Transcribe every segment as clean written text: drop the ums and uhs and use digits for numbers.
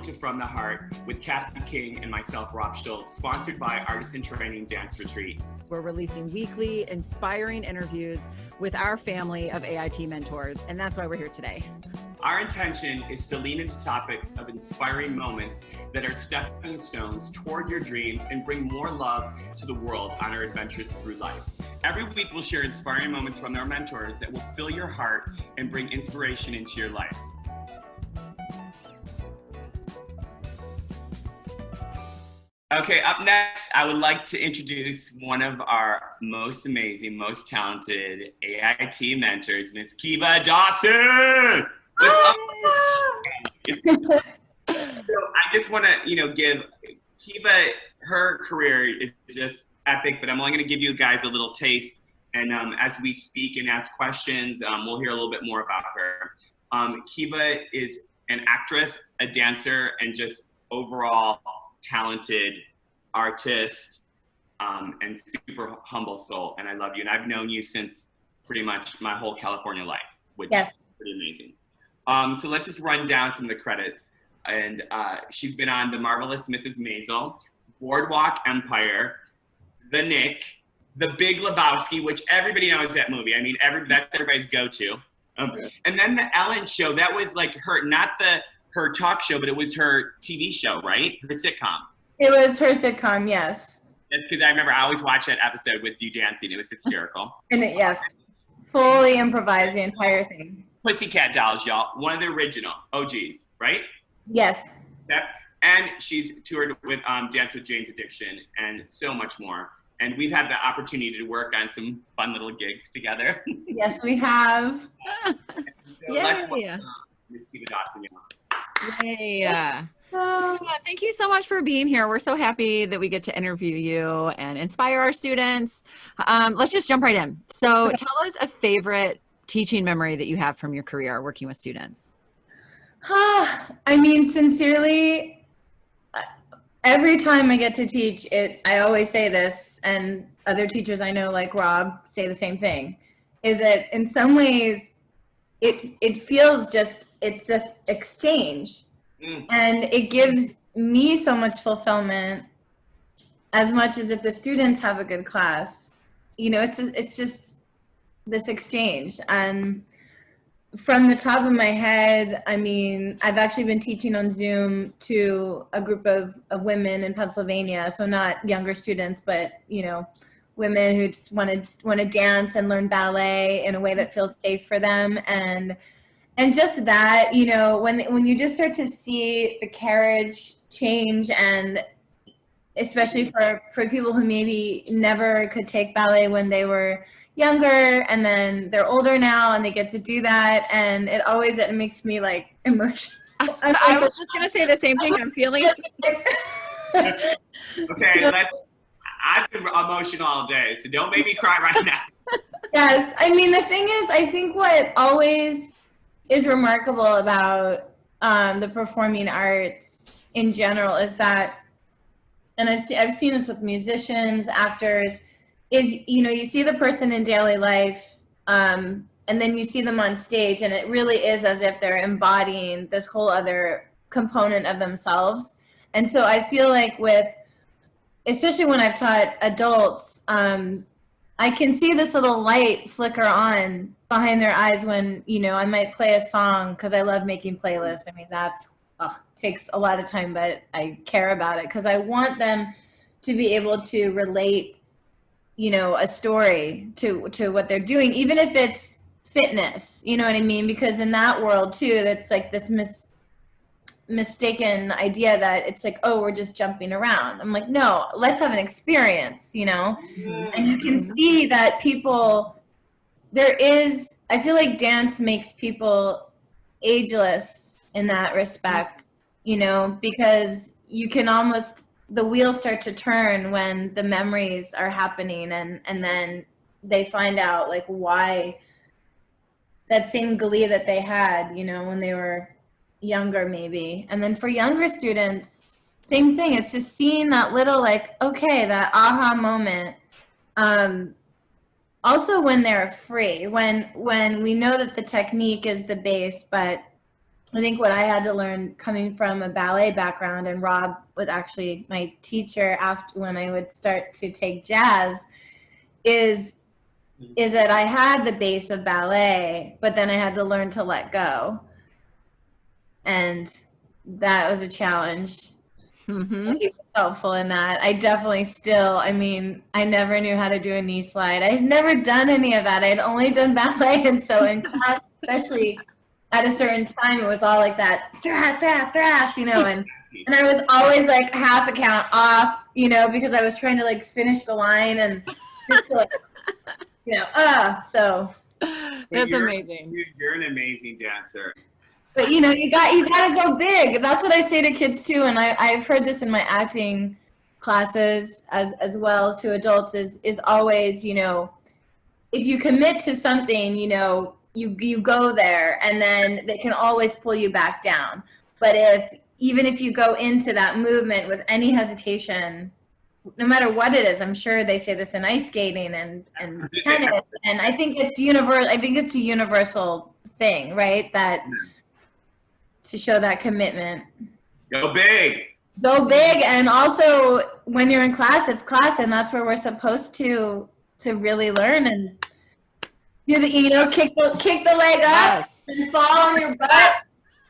Welcome to From the Heart with Jaime King and myself, Rob Schultz, sponsored by Artisan Training Dance Retreat. We're releasing weekly, inspiring interviews with our family of AIT mentors, and that's why we're here today. Our intention is to lean into topics of inspiring moments that are stepping stones toward your dreams and bring more love to the world on our adventures through life. Every week, we'll share inspiring moments from our mentors that will fill your heart and bring inspiration into your life. Okay, up next, I would like to introduce one of our most amazing, most talented AIT mentors, Miss Kiva Dawson. So I just want to, give Kiva, her career is just epic, but I'm only going to give you guys a little taste. And as we speak and ask questions, we'll hear a little bit more about her. Kiva is an actress, a dancer, and just overall talented artist, and super humble soul. And I love you. And I've known you since pretty much my whole California life, which is pretty amazing. So let's just run down some of the credits. And she's been on The Marvelous Mrs. Maisel, Boardwalk Empire, The Knick, The Big Lebowski, which everybody knows that movie. I mean, that's everybody's go-to. And then The Ellen Show, that was like her, not her talk show, but it was her TV show, right? Her sitcom. It was her sitcom, yes. That's because I remember I always watched that episode with you dancing. It was hysterical. And yes, fully improvised the entire thing. Pussycat Dolls, y'all. One of the original OGs, right? Yes. Yep. And she's toured with Dance with Jane's Addiction and so much more. And we've had the opportunity to work on some fun little gigs together. Yes, we have. So let's welcome Miss Kiva Dawson. Yay. Thank you so much for being here. We're so happy that we get to interview you and inspire our students. Let's just jump right in. So tell us a favorite teaching memory that you have from your career working with students. I mean, sincerely, every time I get to teach it, I always say this, and other teachers I know, like Rob, say the same thing, is that in some ways, it feels just, it's this exchange. And it gives me so much fulfillment as much as if the students have a good class. It's just this exchange. And from the top of my head, I mean, I've actually been teaching on Zoom to a group of women in Pennsylvania. So not younger students, but, women who just want to dance and learn ballet in a way that feels safe for them. And just that, when you just start to see the carriage change, and especially for people who maybe never could take ballet when they were younger, and then they're older now and they get to do that, and it makes me like emotional. I was just going to say the same thing. I'm feeling. Okay, I've been emotional all day, so don't make me cry right now. Yes, I mean, the thing is, I think what always is remarkable about the performing arts in general is that, and I've seen this with musicians, actors, is, you see the person in daily life, and then you see them on stage, and it really is as if they're embodying this whole other component of themselves. And so I feel like especially when I've taught adults, I can see this little light flicker on behind their eyes when, I might play a song, because I love making playlists. I mean, takes a lot of time, but I care about it because I want them to be able to relate, a story to what they're doing, even if it's fitness, you know what I mean? Because in that world too, that's like this mistaken idea that it's like, oh, we're just jumping around. I'm like, no, let's have an experience, And you can see that I feel like dance makes people ageless in that respect, because you can the wheels start to turn when the memories are happening, and then they find out like why that same glee that they had, when they were younger maybe. And then for younger students, same thing. It's just seeing that little that aha moment. Also when they're free, when we know that the technique is the base, but I think what I had to learn coming from a ballet background, and Rob was actually my teacher after when I would start to take jazz, is that I had the base of ballet, but then I had to learn to let go. And that was a challenge. Mm-hmm. He was helpful in that. I definitely still, I mean, I never knew how to do a knee slide. I had never done any of that. I'd only done ballet. And so in class, especially at a certain time, it was all like that thrash, you know, and I was always like half a count off, you know, because I was trying to like finish the line and just like, you know, so. That's amazing. You're an amazing dancer. But you know, you gotta go big. That's what I say to kids too, and I've heard this in my acting classes as well as to adults is always, you know, if you commit to something, you know, you go there, and then they can always pull you back down. But even if you go into that movement with any hesitation, no matter what it is, I'm sure they say this in ice skating and tennis, and I think it's universal. I think it's a universal thing, right? That to show that commitment. Go big. Go big, and also when you're in class, it's class, and that's where we're supposed to really learn and do the, you know, kick the leg up and fall on your butt.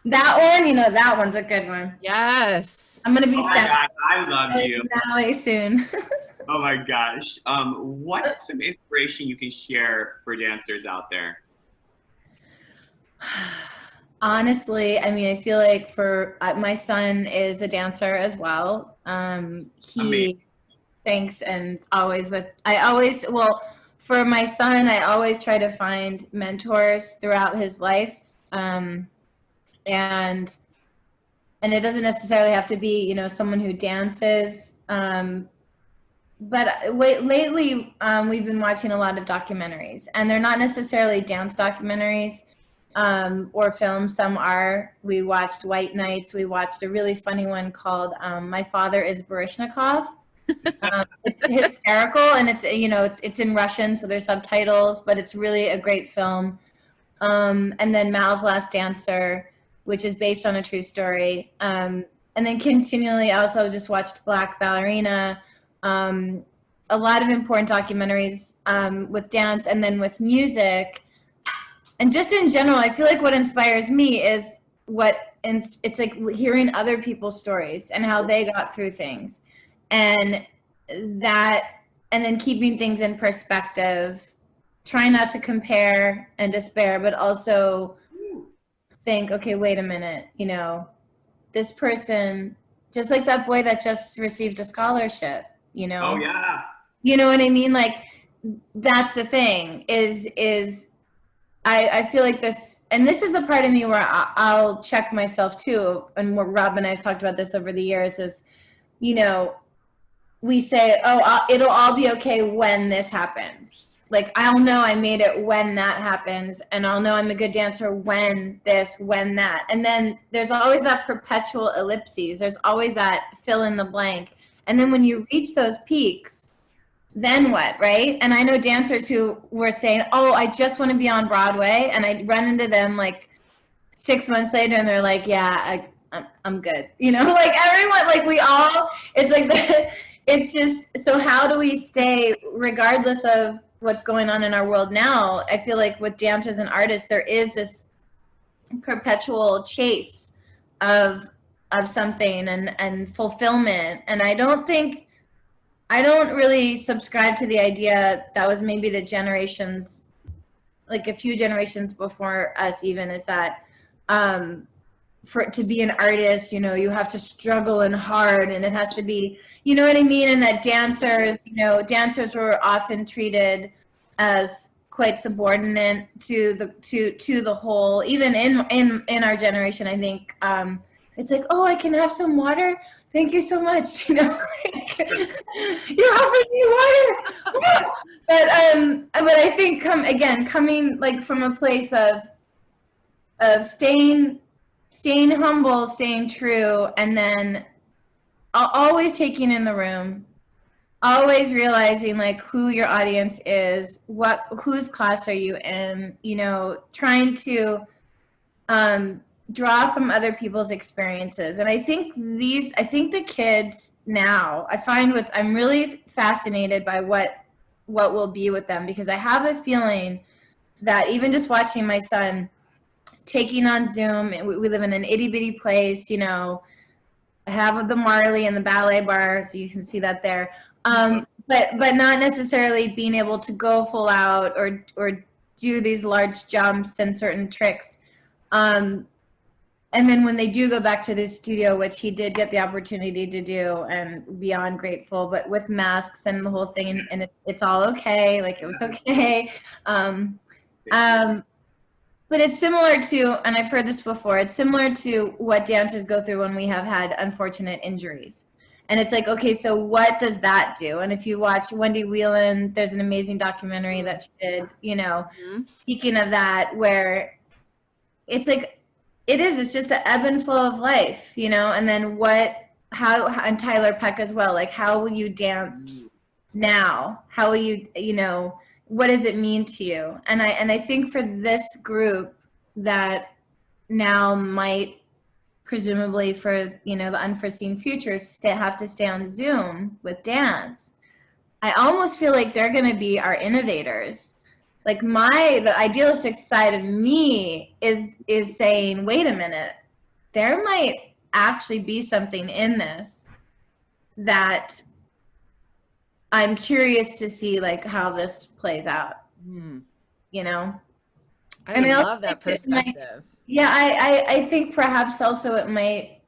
That one, you know, that one's a good one. Yes. I'm gonna be set. I love you. Ballet soon. Oh my gosh. What's some inspiration you can share for dancers out there? Honestly, I mean, I feel like for my son is a dancer as well. Thanks, and for my son, I always try to find mentors throughout his life, and it doesn't necessarily have to be, you know, someone who dances. But lately, we've been watching a lot of documentaries, and they're not necessarily dance documentaries. Or films. Some are. We watched White Nights. We watched a really funny one called My Father is Baryshnikov. It's hysterical, and it's, you know, it's in Russian, so there's subtitles, but it's really a great film. And then Mal's Last Dancer, which is based on a true story. And then continually, I also just watched Black Ballerina. A lot of important documentaries with dance, and then with music. And just in general, I feel like what inspires me is it's like hearing other people's stories and how they got through things, and then keeping things in perspective, trying not to compare and despair, but also think, okay, wait a minute, you know, this person, just like that boy that just received a scholarship, you know. Oh yeah. You know what I mean? Like, that's the thing is I feel like this, and this is the part of me where I'll check myself too, and what Rob and I have talked about this over the years is, you know, we say, oh, it'll all be okay when this happens. Like, I'll know I made it when that happens, and I'll know I'm a good dancer when this, when that. And then there's always that perpetual ellipses. There's always that fill in the blank. And then when you reach those peaks, then what, right? And I know dancers who were saying, oh, I just want to be on Broadway. And I run into them like 6 months later, and they're like, yeah, I'm good. You know, like everyone, like we all, it's like, it's just, so how do we stay, regardless of what's going on in our world now? I feel like with dancers and artists, there is this perpetual chase of something and fulfillment. And I don't really subscribe to the idea that was maybe the generations, like a few generations before us even, is that to be an artist, you know, you have to struggle and hard, and it has to be, you know what I mean? And that dancers were often treated as quite subordinate to the whole, even in our generation, I think. It's like, oh, I can have some water? Thank you so much. You know, like, you offered me water. But I think coming like from a place of staying humble, staying true, and then always taking in the room, always realizing like who your audience is, whose class are you in, you know, trying to draw from other people's experiences. And I think the kids now, I'm really fascinated by what will be with them, because I have a feeling that even just watching my son taking on Zoom, and we live in an itty bitty place, you know, I have the Marley and the ballet bar, so you can see that there. But not necessarily being able to go full out or do these large jumps and certain tricks. And then when they do go back to the studio, which he did get the opportunity to do, and beyond grateful, but with masks and the whole thing, and it's all okay, like it was okay. But it's similar to, and I've heard this before, it's similar to what dancers go through when we have had unfortunate injuries. And it's like, okay, so what does that do? And if you watch Wendy Whelan, there's an amazing documentary that she did, you know, speaking of that, where it's like, it's just the ebb and flow of life, you know, and then and Tyler Peck as well, like, how will you dance now? How will you, you know, what does it mean to you? And I think for this group that now might, presumably for, you know, the unforeseen future, have to stay on Zoom with dance, I almost feel like they're going to be our innovators. Like the idealistic side of me is saying, wait a minute, there might actually be something in this that I'm curious to see, like, how this plays out. You know? I love that perspective. I think perhaps also it might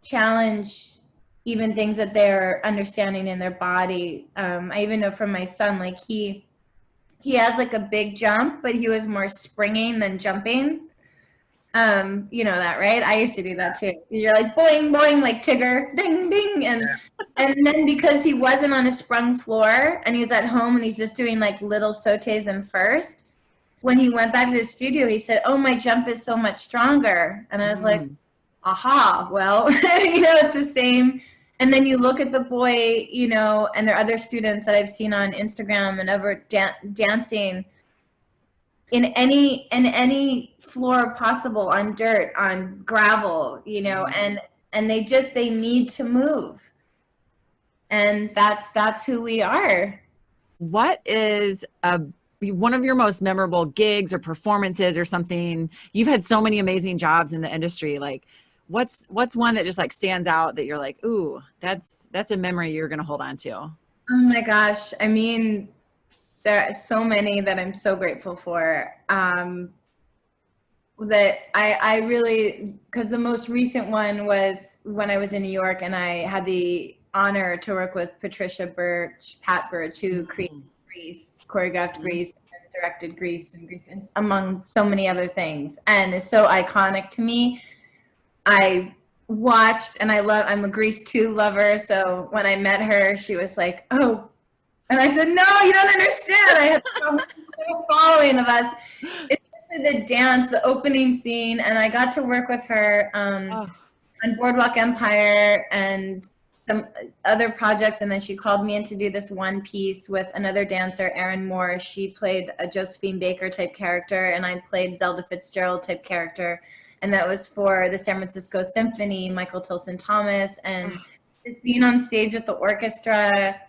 challenge even things that they're understanding in their body. I even know from my son, like, he has like a big jump, but he was more springing than jumping. You know that, right? I used to do that too. You're like boing, boing, like Tigger, ding, ding. And then because he wasn't on a sprung floor and he's at home and he's just doing like little sautés and first, when he went back to the studio, he said, oh, my jump is so much stronger. And I was like, aha, well, you know, it's the same. And then you look at the boy, you know, and there are other students that I've seen on Instagram and over dancing in any floor possible, on dirt, on gravel, you know, and they need to move. And that's who we are. What is one of your most memorable gigs or performances or something? You've had so many amazing jobs in the industry. Like, what's one that just like stands out that you're like, ooh, that's a memory you're going to hold on to? Oh my gosh. I mean, there are so many that I'm so grateful for. That I really, because the most recent one was when I was in New York and I had the honor to work with Patricia Birch, Pat Birch, who created Grease, choreographed Grease, and directed Grease, and among so many other things, and is so iconic to me. I watched, and I'm a Grease 2 lover, so when I met her, she was like, oh, and I said, no, you don't understand. I have a following of us. Especially the dance, the opening scene, and I got to work with her on Boardwalk Empire and some other projects, and then she called me in to do this one piece with another dancer, Erin Moore. She played a Josephine Baker type character, and I played Zelda Fitzgerald type character, and that was for the San Francisco Symphony, Michael Tilson Thomas, and just being on stage with the orchestra,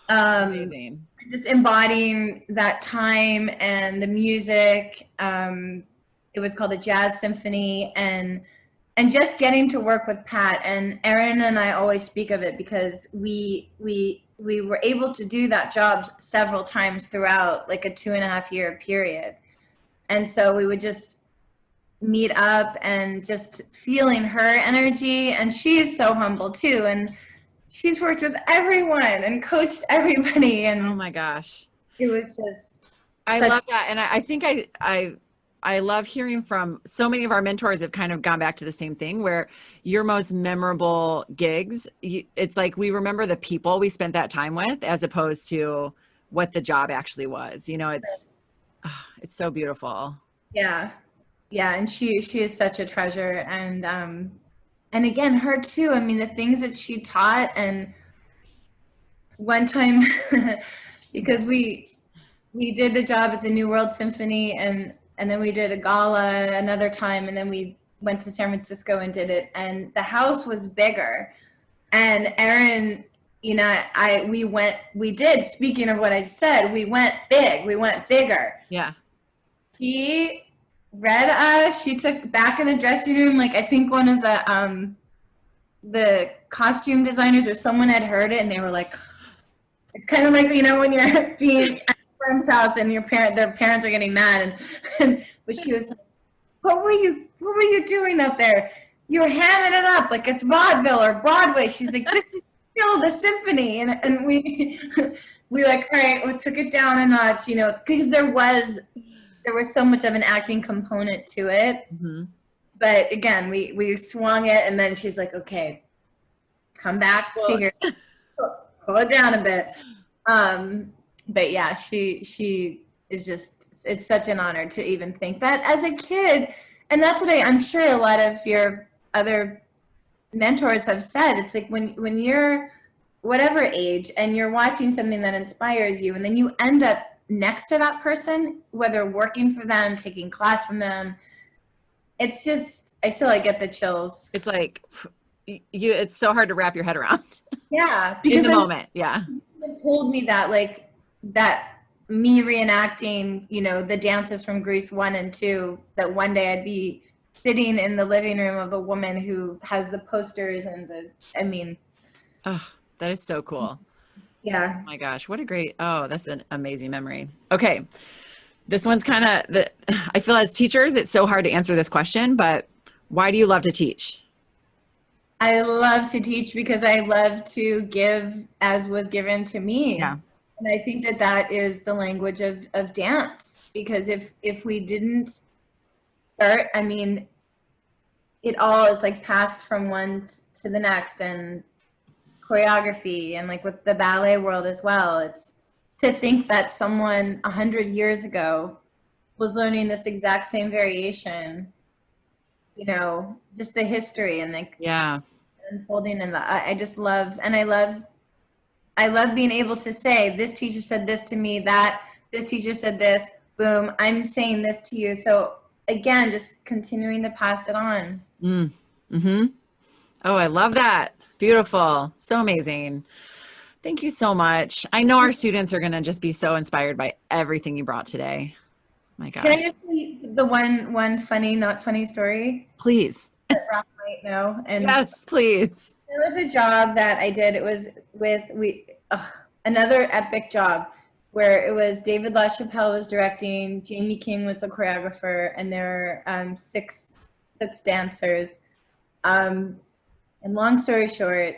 amazing. Just embodying that time and the music. It was called a Jazz Symphony, and just getting to work with Pat, and Erin and I always speak of it because we were able to do that job several times throughout like a 2.5 year period. And so we would just meet up and just feeling her energy, and she is so humble too, and she's worked with everyone and coached everybody, and oh my gosh, it was just, I love that. And I think I love hearing from so many of our mentors have kind of gone back to the same thing, where your most memorable gigs, it's like we remember the people we spent that time with as opposed to what the job actually was. You know, it's so beautiful. Yeah. And she is such a treasure. And again, her too, I mean, the things that she taught, and one time, because we did the job at the New World Symphony, and and then we did a gala another time, and then we went to San Francisco and did it, and the house was bigger. And Erin, you know, speaking of what I said, we went big, we went bigger. Yeah. She read us, she took back in the dressing room, like I think one of the costume designers or someone had heard it, and they were like, it's kind of like, you know, when you're being at a friend's house and their parents are getting mad, but she was like, what were you doing up there? You were hamming it up like it's vaudeville or Broadway. She's like, this is still the symphony. And we like, all right, we took it down a notch, you know, because there was so much of an acting component to it. Mm-hmm. But again, we swung it, and then she's like, okay, come back to here, pull it down a bit. But yeah, she is just, it's such an honor to even think that as a kid. And that's what I'm sure a lot of your other mentors have said. It's like when you're whatever age and you're watching something that inspires you, and then you end up next to that person, whether working for them, taking class from them, it's just, I get the chills. It's like, it's so hard to wrap your head around. Yeah. Because in the moment. Yeah. They've told me that, like, that me reenacting, you know, the dances from Grease 1 and 2, that one day I'd be sitting in the living room of a woman who has the posters and oh, that is so cool. Yeah. Oh my gosh, what a great, that's an amazing memory. Okay. This one's kind of, I feel as teachers, it's so hard to answer this question, but why do you love to teach? I love to teach because I love to give as was given to me. Yeah. And I think that is the language of dance, because if we didn't start, I mean, it all is like passed from one to the next, and choreography, and like with the ballet world as well. It's to think that someone 100 years ago was learning this exact same variation, you know, just the history and like unfolding, and I just love, and I love being able to say, this teacher said this to me, that this teacher said this, boom, I'm saying this to you. So again, just continuing to pass it on. Mm-hmm. Oh, I love that. Beautiful. So amazing. Thank you so much. I know our students are going to just be so inspired by everything you brought today. My gosh. Can I just say the one funny, not funny story? Please. That Rob might know. And yes, please. There was a job that I did. It was with another epic job where it was David LaChapelle was directing, Jaime King was the choreographer, and there were six dancers. And long story short,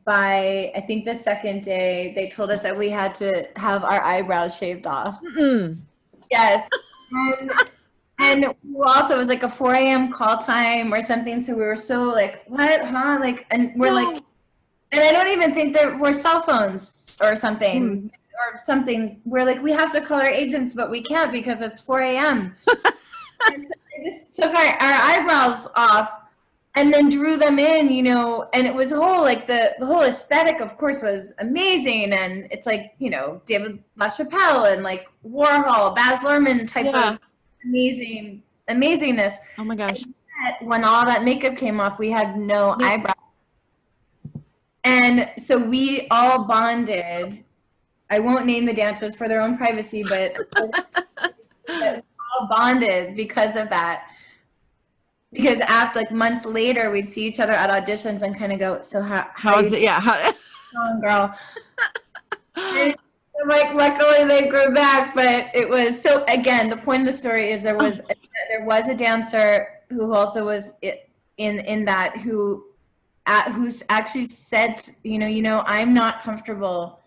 by I think the second day, they told us that we had to have our eyebrows shaved off. Mm-mm. Yes. And we also, it was like a 4 a.m. call time or something. So we were so like, what, huh? Like, and we're like, and I don't even think that we're cell phones or something or something. We're like, we have to call our agents, but we can't because it's 4 a.m. And so they just took our eyebrows off and then drew them in, you know, and it was whole, like the whole aesthetic, of course, was amazing. And it's like, you know, David LaChapelle and like Warhol, Baz Luhrmann type of amazingness. Oh my gosh. And when all that makeup came off, we had no eyebrows. And so we all bonded. I won't name the dancers for their own privacy, but we all bonded because of that. Because after, like, months later, we'd see each other at auditions and kind of go, so how is it? Yeah. Going, girl? And, like, luckily they grew back, but it was, so again, the point of the story is there was a dancer who also was in that who's actually said, you know, I'm not comfortable.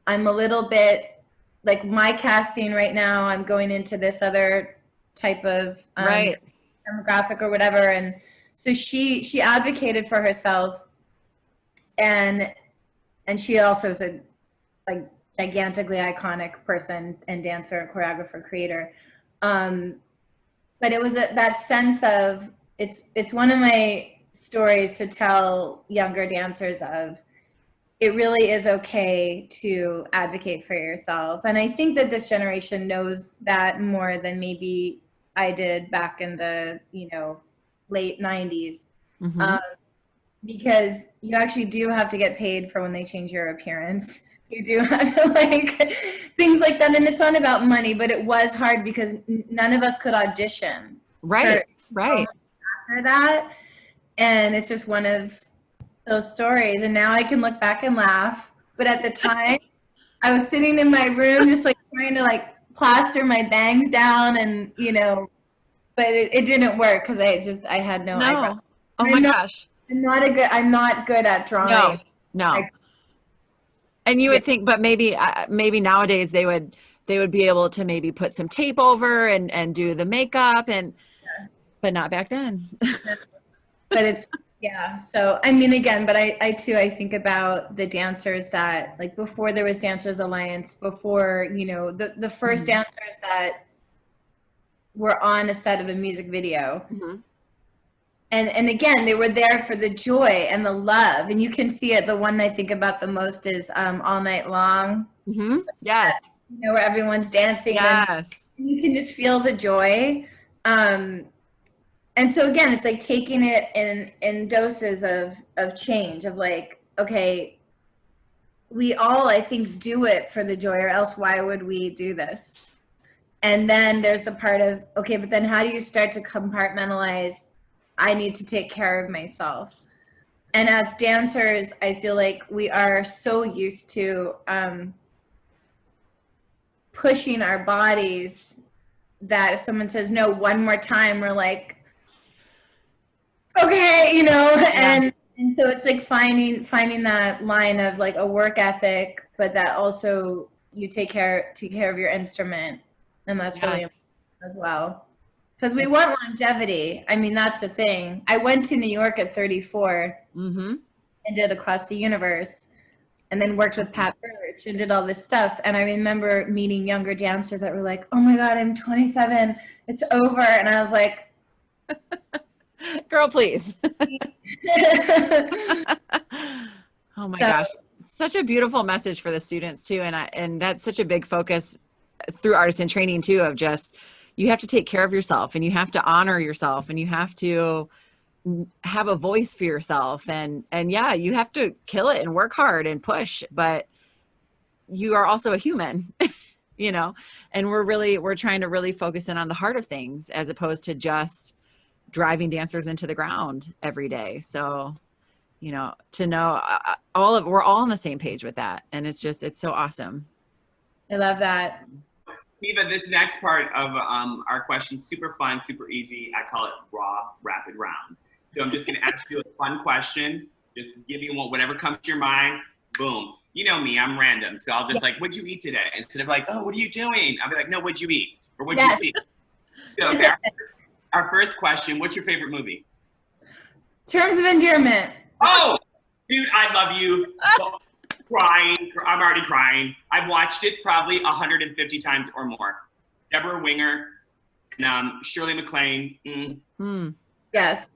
I'm a little bit, like, my casting right now, I'm going into this other type of demographic or whatever. And so she advocated for herself, and she also is a, like, gigantically iconic person and dancer, choreographer, creator. But it was that sense of, it's one of my stories to tell younger dancers of, it really is okay to advocate for yourself. And I think that this generation knows that more than maybe I did back in the, late 90s. Mm-hmm. Because you actually do have to get paid for when they change your appearance. You do have to things like that. And it's not about money, but it was hard because none of us could audition. Right. After that. And it's just one of those stories. And now I can look back and laugh. But at the time, I was sitting in my room just trying to plaster my bangs down and, but it didn't work because I had no eyebrows. Oh my gosh. I'm not good at drawing. No. And you would think, but maybe nowadays they would be able to maybe put some tape over and do the makeup but not back then. But it's, yeah. So, I mean, again, but I think about the dancers that, before there was Dancers Alliance, before, the first dancers that were on a set of a music video. Mm-hmm. And again, they were there for the joy and the love. And you can see it. The one I think about the most is All Night Long. Mm-hmm. Yes. Where everyone's dancing. Yes. And you can just feel the joy. And so again, it's taking it in doses of change of okay, we all, I think, do it for the joy, or else why would we do this? And then there's the part of, okay, but then how do you start to compartmentalize, I need to take care of myself? And as dancers, I feel like we are so used to pushing our bodies that if someone says no one more time, we're like, okay, and so it's finding that line of a work ethic, but that also you take care of your instrument, and that's really important as well, because we want longevity. I mean, that's the thing. I went to New York at 34 mm-hmm. and did Across the Universe, and then worked with Pat Birch and did all this stuff. And I remember meeting younger dancers that were like, "Oh my God, I'm 27. It's over," and I was like, girl, please. Oh my gosh. Such a beautiful message for the students too. And that's such a big focus through artisan training too, of just, you have to take care of yourself and you have to honor yourself and you have to have a voice for yourself. And yeah, you have to kill it and work hard and push, but you are also a human, and we're trying to really focus in on the heart of things as opposed to just driving dancers into the ground every day. So, to know we're all on the same page with that. And it's so awesome. I love that. Kiva, this next part of our question, super fun, super easy. I call it Rob's Rapid Round. So I'm just going to ask you a fun question. Just give you whatever comes to your mind. Boom. You know me, I'm random. So I'll just what'd you eat today? Instead of oh, what are you doing? I'll be like, no, what'd you eat? Or what'd you see? So our first question, what's your favorite movie? Terms of Endearment. Oh, dude, I love you. Crying. I'm already crying. I've watched it probably 150 times or more. Deborah Winger and Shirley MacLaine. Yes.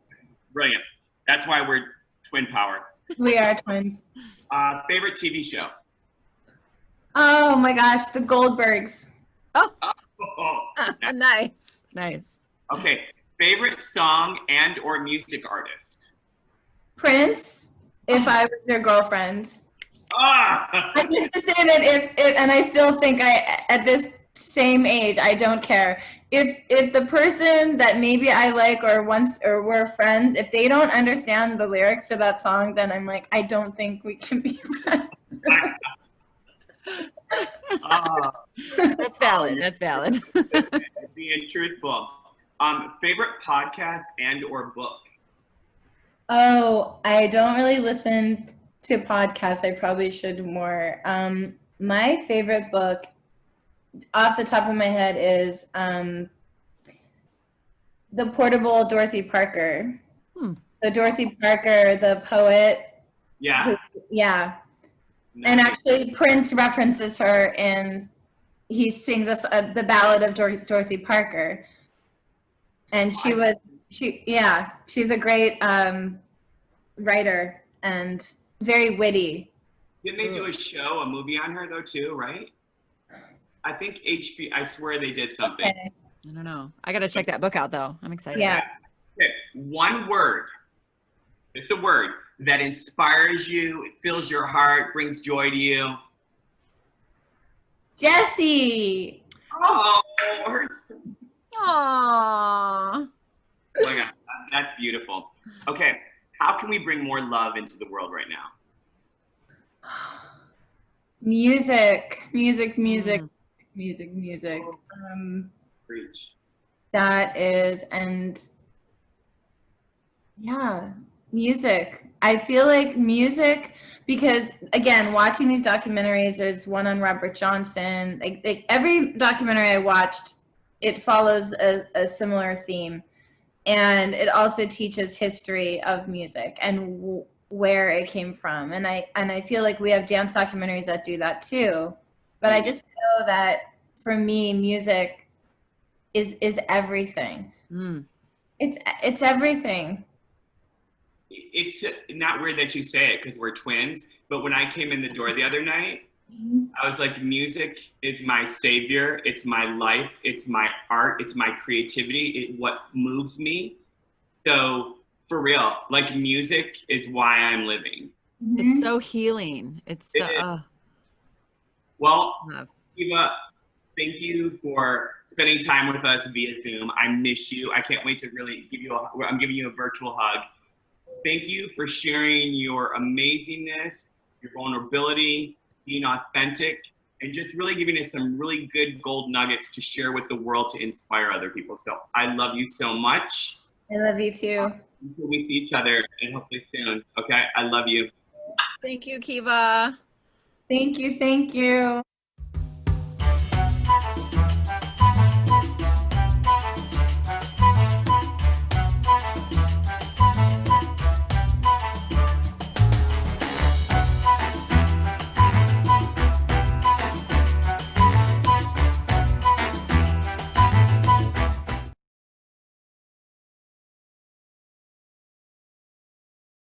Brilliant. That's why we're twin power. We are twins. Favorite TV show? Oh my gosh, The Goldbergs. Oh. Nice. Okay. Favorite song and or music artist? Prince, If I Was Your Girlfriend. I'm just to say that and I still think at this same age, I don't care. If the person that maybe I like or we're friends, if they don't understand the lyrics to that song, then I'm like, I don't think we can be friends. That's valid. Being truthful. Favorite podcast and or book? Oh, I don't really listen to podcasts. I probably should more. My favorite book, off the top of my head, is The Portable Dorothy Parker. So Dorothy Parker, the poet. Yeah. Yeah. Nice. And actually Prince references her and he sings us the ballad of Dorothy Parker. And she's a great writer and very witty. Didn't they do a movie on her though too, right? I think I swear they did something. Okay. I don't know. I got to check that book out though. I'm excited. Yeah. Okay. One word. It's a word that inspires you, it fills your heart, brings joy to you. Jessie. Oh, Aww. oh my God, that's beautiful. Okay, how can we bring more love into the world right now? Music. Mm. Preach. That is, and yeah, music. I feel like music, because again, watching these documentaries, there's one on Robert Johnson. Like every documentary I watched, it follows a similar theme, and it also teaches history of music and where it came from. And I feel like we have dance documentaries that do that too. But I just know that for me, music is everything. Mm. It's everything. It's not weird that you say it because we're twins, but when I came in the door the other night, I was like, music is my savior. It's my life. It's my art. It's my creativity. It's what moves me. So for real, like music is why I'm living. It's so healing. It's so, Well, love. Kiva, thank you for spending time with us via Zoom. I miss you. I can't wait to really I'm giving you a virtual hug. Thank you for sharing your amazingness, your vulnerability, being authentic, and just really giving us some really good gold nuggets to share with the world to inspire other people. So I love you so much. I love you too. Until we see each other, and hopefully soon. Okay, I love you. Thank you, Kiva. Thank you.